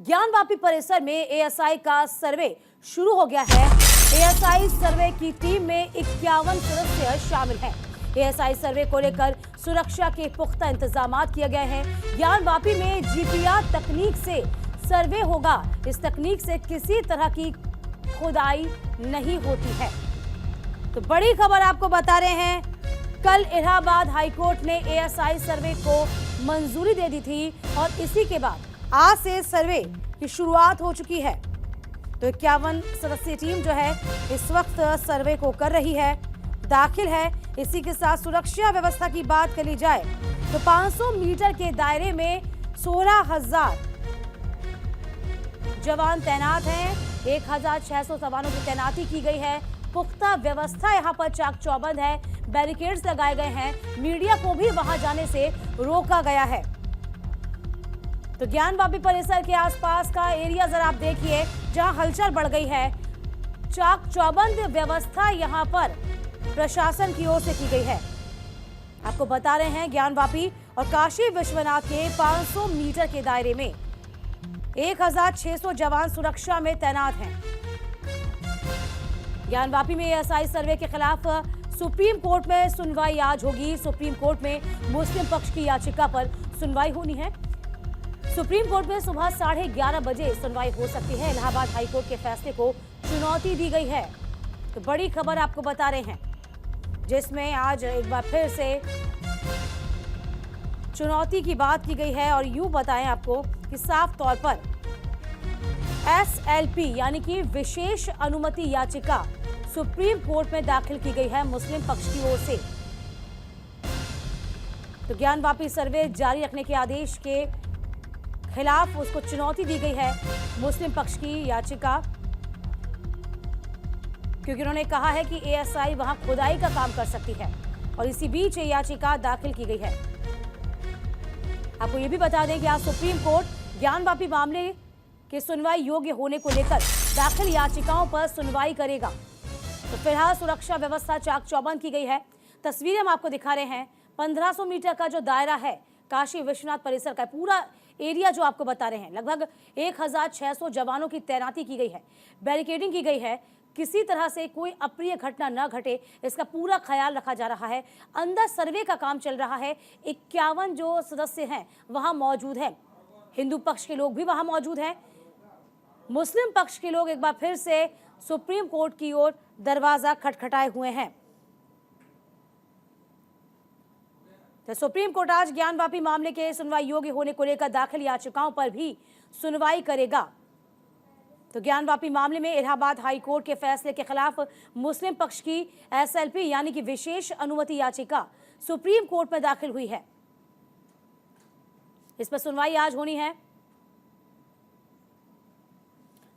ज्ञानवापी परिसर में एएसआई का सर्वे शुरू हो गया है। एएसआई सर्वे की टीम में 51 सदस्य शामिल हैं। एएसआई सर्वे को लेकर सुरक्षा के पुख्ता इंतजाम किए गए हैं। ज्ञानवापी में जीपीआर तकनीक से सर्वे होगा। इस तकनीक से किसी तरह की खुदाई नहीं होती है। तो बड़ी खबर आपको बता रहे हैं, कल इलाहाबाद हाईकोर्ट ने एएसआई सर्वे को मंजूरी दे दी थी और इसी के बाद आज से सर्वे की शुरुआत हो चुकी है। तो 51 सदस्यीय टीम जो है इस वक्त सर्वे को कर रही है, दाखिल है। इसी के साथ सुरक्षा व्यवस्था की बात करी जाए तो 500 मीटर के दायरे में 16,000 जवान तैनात हैं। 1,600 जवानों की तैनाती की गई है। पुख्ता व्यवस्था यहां पर चाक चौबंद है। बैरिकेड्स लगाए गए हैं। मीडिया को भी वहां जाने से रोका गया है। तो ज्ञानवापी परिसर के आसपास का एरिया जरा आप देखिए, जहां हलचल बढ़ गई है। चाक चौबंद व्यवस्था यहां पर प्रशासन की ओर से की गई है। आपको बता रहे हैं, ज्ञानवापी और काशी विश्वनाथ के 500 मीटर के दायरे में 1,600 जवान सुरक्षा में तैनात हैं। ज्ञानवापी में एएसआई सर्वे के खिलाफ सुप्रीम कोर्ट में सुनवाई आज होगी। सुप्रीम कोर्ट में मुस्लिम पक्ष की याचिका पर सुनवाई होनी है। सुप्रीम कोर्ट में सुबह 11:30 बजे सुनवाई हो सकती है। इलाहाबाद हाईकोर्ट के फैसले को चुनौती दी गई है। तो बड़ी खबर आपको बता रहे हैं, जिसमें आज एक बार फिर से चुनौती की बात की गई है। और यूं बताएं आपको कि साफ तौर पर एसएलपी यानी कि विशेष अनुमति याचिका सुप्रीम कोर्ट में दाखिल की गई है मुस्लिम पक्ष की ओर से। तो ज्ञानवापी सर्वे जारी रखने के आदेश के खिलाफ उसको चुनौती दी गई है, मुस्लिम पक्ष की याचिका, क्योंकि उन्होंने कहा है कि एएसआई वहां खुदाई का काम कर सकती है और इसी बीच ये याचिका दाखिल की गई है। आपको यह भी बता दें कि आज सुप्रीम कोर्ट ज्ञानवापी मामले के सुनवाई योग्य होने को लेकर दाखिल याचिकाओं पर सुनवाई करेगा। तो फिलहाल सुरक्षा व्यवस्था चाक चौबंद की गई है। तस्वीरें हम आपको दिखा रहे हैं। 1500 मीटर का जो दायरा है काशी विश्वनाथ परिसर का, पूरा एरिया जो आपको बता रहे हैं, लगभग 1,600 जवानों की तैनाती की गई है, बैरिकेडिंग की गई है। किसी तरह से कोई अप्रिय घटना न घटे, इसका पूरा ख्याल रखा जा रहा है। अंदर सर्वे का काम चल रहा है। 51 जो सदस्य हैं वहां मौजूद हैं। हिंदू पक्ष के लोग भी वहां मौजूद हैं। मुस्लिम पक्ष के लोग एक बार फिर से सुप्रीम कोर्ट की ओर दरवाजा खटखटाए हुए हैं। तो सुप्रीम कोर्ट आज ज्ञानवापी मामले के सुनवाई योग्य होने को लेकर दाखिल याचिकाओं पर भी सुनवाई करेगा। तो ज्ञानवापी मामले में इलाहाबाद हाईकोर्ट के फैसले के खिलाफ मुस्लिम पक्ष की एसएलपी यानी कि विशेष अनुमति याचिका सुप्रीम कोर्ट में दाखिल हुई है। इस पर सुनवाई आज होनी है।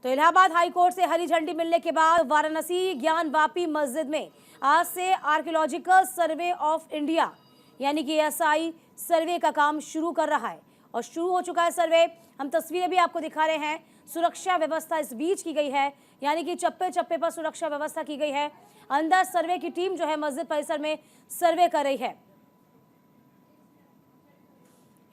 तो इलाहाबाद हाईकोर्ट से हरी झंडी मिलने के बाद वाराणसी ज्ञानवापी मस्जिद में आज से आर्कियोलॉजिकल सर्वे ऑफ इंडिया यानी कि एएसआई सर्वे का काम शुरू कर रहा है और शुरू हो चुका है सर्वे। हम तस्वीरें भी आपको दिखा रहे हैं। सुरक्षा व्यवस्था इस बीच की गई है, यानी कि चप्पे चप्पे पर सुरक्षा व्यवस्था की गई है। अंदर सर्वे की टीम जो है मस्जिद परिसर में सर्वे कर रही है।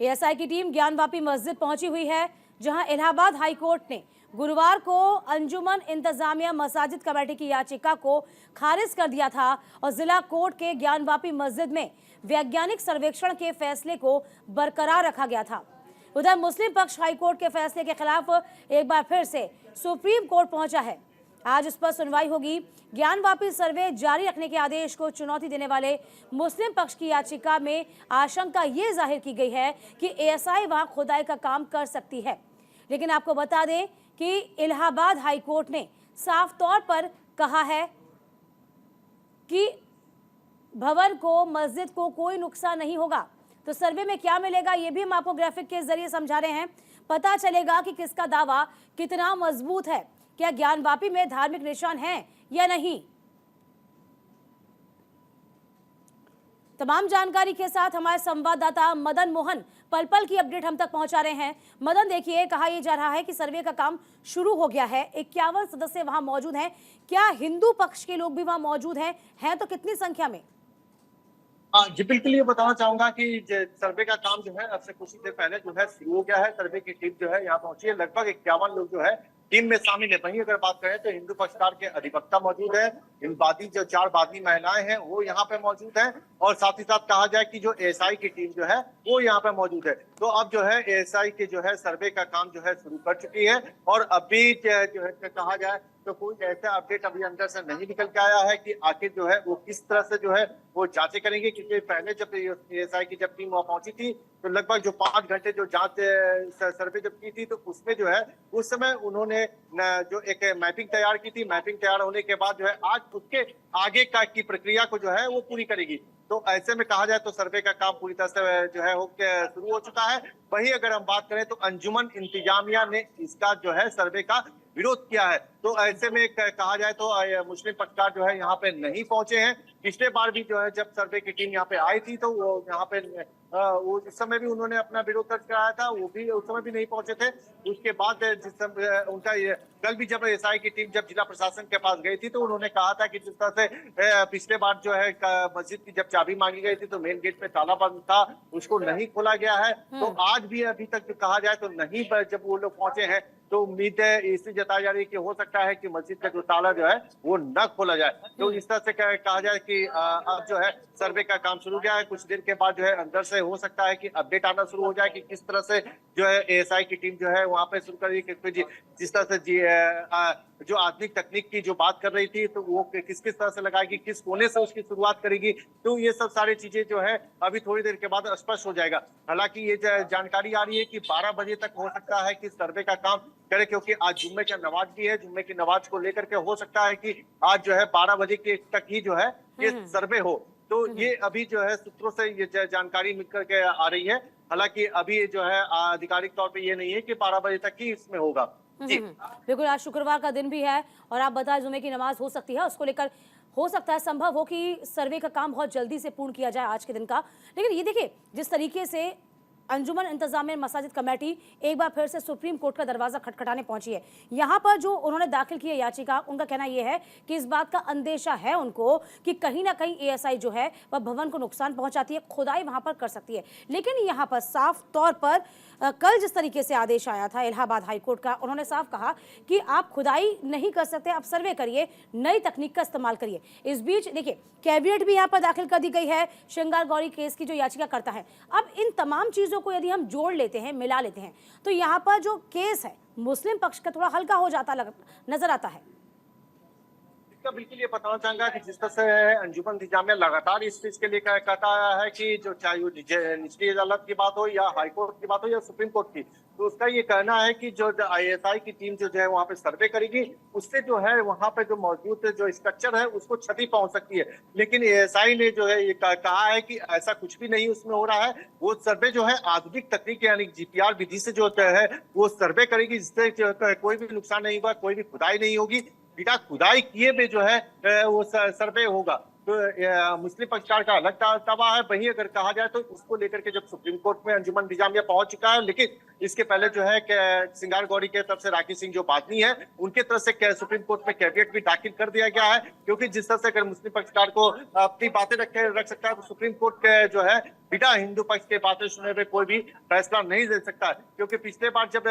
एएसआई की टीम ज्ञानवापी मस्जिद पहुंची हुई है, जहां इलाहाबाद हाईकोर्ट ने गुरुवार को अंजुमन इंतजामिया मसाजिद कमेटी की याचिका को खारिज कर दिया था और जिला कोर्ट के ज्ञानवापी मस्जिद में वैज्ञानिक सर्वेक्षण के फैसले को बरकरार रखा गया था। उधर मुस्लिम पक्ष हाईकोर्ट के फैसले के खिलाफ एक बार फिर से सुप्रीम कोर्ट पहुंचा है। आज इस पर सुनवाई होगी। ज्ञानवापी सर्वे जारी रखने के आदेश को चुनौती देने वाले मुस्लिम पक्ष की याचिका में आशंका ये जाहिर की गई है कि एएसआई वहां खुदाई का काम कर सकती है। लेकिन आपको बता दें कि इलाहाबाद हाईकोर्ट ने साफ तौर पर कहा है कि भवन को, मस्जिद को कोई नुकसान नहीं होगा। तो सर्वे में क्या मिलेगा ये भी हम आपको ग्राफिक के जरिए समझा रहे हैं। पता चलेगा कि किसका दावा कितना मजबूत है, क्या ज्ञानवापी में धार्मिक निशान हैं या नहीं। तमाम जानकारी के साथ हमारे संवाददाता मदन मोहन पल पल की अपडेट हम तक पहुंचा रहे हैं। मदन, देखिए, कहा यह जा रहा है कि सर्वे का काम शुरू हो गया है। 51 सदस्य वहां मौजूद हैं। क्या हिंदू पक्ष के लोग भी वहां मौजूद हैं तो कितनी संख्या में? हाँ जी, बिल्कुल ये बताना चाहूंगा कि सर्वे का काम जो है अब से कुछ ही देर पहले जो है शुरू हो गया है। सर्वे की टीम जो है यहाँ पहुंची है। लगभग 51 लोग जो है टीम में शामिल है। वहीं अगर बात करें तो हिंदू पक्षकार के अधिवक्ता मौजूद है। इन बादी जो 4 बादी महिलाएं हैं वो यहाँ पे मौजूद है। और साथ ही साथ कहा जाए कि जो एएसआई की टीम जो है वो यहाँ पे मौजूद है। तो अब जो है एएसआई के जो है सर्वे का काम जो है शुरू कर चुकी है। और अभी जो है कहा जाए तो कोई ऐसा अपडेट अभी अंदर से नहीं निकल के आया है कि आखिर जो है वो किस तरह से जो है वो जांचें करेंगे। क्योंकि पहले जब एएसआई की जब टीम वहां पहुंची थी तो लगभग जो 5 घंटे जो जांच सर्वे जब की थी तो उसमें जो है उस समय उन्होंने जो एक मैपिंग तैयार की थी। मैपिंग तैयार होने के बाद जो है आज उसके आगे का की प्रक्रिया को जो है वो पूरी करेगी। तो ऐसे में कहा जाए तो सर्वे का काम पूरी तरह से जो है शुरू हो चुका है। वहीं अगर हम बात करें तो अंजुमन इंतजामिया ने इसका जो है सर्वे का विरोध किया है। तो ऐसे में कहा जाए तो मुस्लिम पक्षकार जो है यहाँ पे नहीं पहुंचे हैं। पिछले बार भी जो है जब सर्वे की टीम यहाँ पे आई थी तो वो यहाँ पे वो उस समय भी उन्होंने अपना विरोध दर्ज कराया था। वो भी उस समय भी नहीं पहुंचे थे। उसके बाद जिस समय उनका कल भी जब एएसआई की टीम जब जिला प्रशासन के पास गई थी तो उन्होंने कहा था कि जिस तरह से पिछले बार जो है मस्जिद की जब चाबी मांगी गई थी तो मेन गेट पे ताला बंद था, उसको नहीं खोला गया है। तो आज भी अभी तक जो कहा जाए तो नहीं, जब वो लोग पहुंचे हैं तो उम्मीद है इससे जताई जा रही है कि हो सकता है कि मस्जिद का जो ताला जो है वो न खोला जाए। तो इस तरह से कहा जाए कि अब जो है सर्वे का काम शुरू किया है। कुछ देर के बाद जो है अंदर से हो सकता है कि अपडेट आना शुरू हो जाए कि किस तरह से जो है एएसआई की टीम जो है वहां पे शुरू कर रही है। जिस तरह से जो आधुनिक तकनीक की जो बात कर रही थी तो वो किस किस तरह से लगाएगी, किस कोने से उसकी शुरुआत करेगी, तो ये सब सारी चीजें जो है अभी थोड़ी देर के बाद स्पष्ट हो जाएगा। हालांकि ये जानकारी आ रही है कि 12 बजे तक हो सकता है कि सर्वे का काम करे, क्योंकि आज जुम्मे का नमाज भी है। जुम्मे की नमाज को लेकर के हो सकता है कि आज जो है 12 बजे के तक ही जो है ये सर्वे हो। तो ये अभी जो है सूत्रों से ये जानकारी मिल करके आ रही है। हालांकि अभी जो है आधिकारिक तौर पे ये नहीं है कि 12 बजे तक ही इसमें होगा। जी बिल्कुल, आज शुक्रवार का दिन भी है और आप बताएं जुमे की नमाज हो सकती है, उसको लेकर हो सकता है संभव हो कि सर्वे का काम बहुत जल्दी से पूर्ण किया जाए आज के दिन का। लेकिन ये देखिए जिस तरीके से अंजुमन इंतजामिया मसाजिद कमेटी एक बार फिर से सुप्रीम कोर्ट का दरवाजा खटखटाने पहुंची है। यहाँ पर जो उन्होंने दाखिल की है याचिका, उनका कहना यह है कि इस बात का अंदेशा है उनको कि कहीं ना कहीं एएसआई जो है वह भवन को नुकसान पहुंचाती है, खुदाई वहां पर कर सकती है। लेकिन यहाँ पर साफ तौर पर कल जिस तरीके से आदेश आया था इलाहाबाद हाईकोर्ट का, उन्होंने साफ कहा कि आप खुदाई नहीं कर सकते, आप सर्वे करिए, नई तकनीक का इस्तेमाल करिए। इस बीच देखिए कैविएट भी यहाँ पर दाखिल कर दी गई है श्रृंगार गौरी केस की जो याचिका करता है। अब इन तमाम चीजों को यदि हम जोड़ लेते हैं, मिला लेते हैं, तो यहाँ पर जो केस है मुस्लिम पक्ष का थोड़ा हल्का हो जाता नजर आता है। बिल्कुल ये बताना चाहूंगा कि जिस तरह से अंजुमन इंतजामिया लगातार इस चीज के लिए कहता है कि जो चाहे निचली अदालत की बात हो या हाई कोर्ट की बात हो या सुप्रीम कोर्ट की, तो उसका ये कहना है कि जो आईएसआई की टीम जो है वहां पे सर्वे करेगी, उससे जो है वहां पे जो मौजूद जो स्ट्रक्चर है उसको क्षति पहुंच सकती है। लेकिन एएसआई ने जो है ये कहा है कि ऐसा कुछ भी नहीं उसमें हो रहा है। वो सर्वे जो है आधुनिक तकनीक यानी जीपीआर विधि से जो है वो सर्वे करेगी, जिससे कोई भी नुकसान नहीं होगा, कोई भी खुदाई नहीं होगी। बिना खुदाई किए भी जो है वो सर्वे होगा। तो मुस्लिम पक्षकार का अलग दावा है। वहीं अगर कहा जाए तो इसको लेकर के जब सुप्रीम कोर्ट में अंजुमन इंतजामिया पहुंच चुका है, लेकिन इसके पहले जो है श्रृंगार गौरी के तरफ से राकेश सिंह जो बादनी है उनके तरफ से सुप्रीम कोर्ट में कैविएट भी दाखिल कर दिया गया है। क्योंकि जिस तरह से अगर मुस्लिम पक्षकार को अपनी बातें रख सकता है तो सुप्रीम कोर्ट के जो है बिना हिंदू पक्ष के बातें सुने हुए कोई भी फैसला नहीं दे सकता है। क्योंकि पिछले बार जब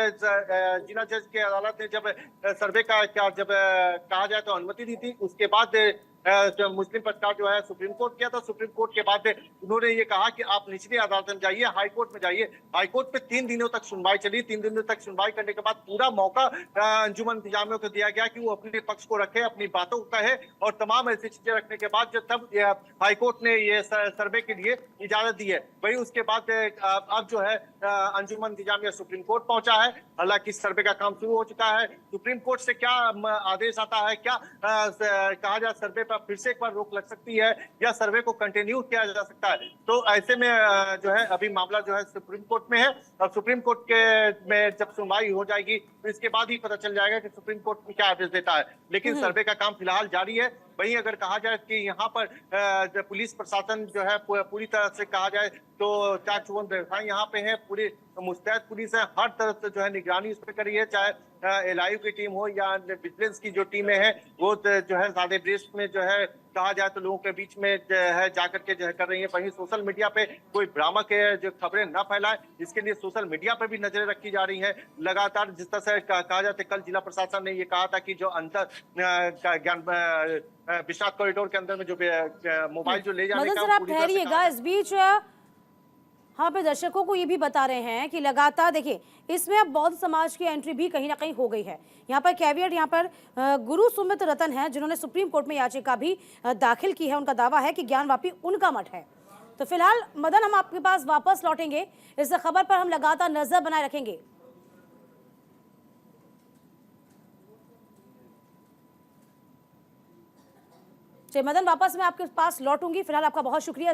जिला जज के अदालत ने जब सर्वे का जब कहा जाए तो अनुमति दी थी, उसके बाद मुस्लिम पक्षकार जो है सुप्रीम कोर्ट किया था। सुप्रीम कोर्ट के बाद उन्होंने ये कहा कि आप निचली अदालत में जाइए, हाई कोर्ट में जाइए। हाई कोर्ट पे 3 दिनों तक सुनवाई चली। 3 दिनों तक सुनवाई करने के बाद पूरा मौका अंजुमन इंतजामिया को दिया गया कि वो अपने पक्ष को रखे, अपनी बातों को कहे, और तमाम ऐसी चीजें रखने के बाद जब तब हाई कोर्ट ने ये सर्वे के लिए इजाजत दी है। वही उसके बाद अब जो है अंजुमन इंतजामिया सुप्रीम कोर्ट पहुंचा है। हालांकि सर्वे का काम शुरू हो चुका है। सुप्रीम कोर्ट से क्या आदेश आता है, क्या कहा जाए, सर्वे फिर से एक बार रोक लग सकती है या सर्वे को कंटिन्यू किया जा सकता है। तो ऐसे में जो है अभी मामला जो है सुप्रीम कोर्ट में है और सुप्रीम कोर्ट के में जब सुनवाई हो जाएगी तो इसके बाद ही पता चल जाएगा कि सुप्रीम कोर्ट में क्या आदेश देता है। लेकिन सर्वे का काम फिलहाल जारी है। वहीं अगर कहा जाए कि यहाँ पर पुलिस प्रशासन जो है पूरी तरह से कहा जाए तो चार चौबंद व्यवस्थाएं यहाँ पे है, पूरी मुस्तैद पुलिस है, हर तरफ से जो है निगरानी इस पर करी है। चाहे एलआईयू की टीम हो या विजिलेंस की जो टीमें हैं वो जो है सादे ब्रिज में जो है कहा जाए तो लोगों के बीच में जो है जाकर के जो है कर रही है। वहीं सोशल मीडिया पे कोई भ्रामक जो खबरें न फैलाए, इसके लिए सोशल मीडिया पे भी नजरें रखी जा रही है। लगातार जिस तरह से कहा जाता है, कल जिला प्रशासन ने ये कहा था कि जो अंतर ज्ञान विश्वनाथ कॉरिडोर के अंदर में जो मोबाइल जो ले जाने मदन का सर, आप पूरी तरह से ठहरिएगा। इस बीच हाँ पे दर्शकों को ये भी बता रहे हैं कि लगातार देखिए इसमें अब बौद्ध समाज की एंट्री भी कहीं ना कहीं हो गई है। यहाँ पर कैवियट, यहाँ पर गुरु सुमित रतन है जिन्होंने सुप्रीम कोर्ट में याचिका भी दाखिल की है। उनका दावा है कि ज्ञानवापी उनका मठ है। तो फिलहाल मदन, हम आपके पास वापस लौटेंगे। इस खबर पर हम लगातार नजर बनाए रखेंगे। मदन, वापस मैं आपके पास लौटूंगी। फिलहाल आपका बहुत शुक्रिया।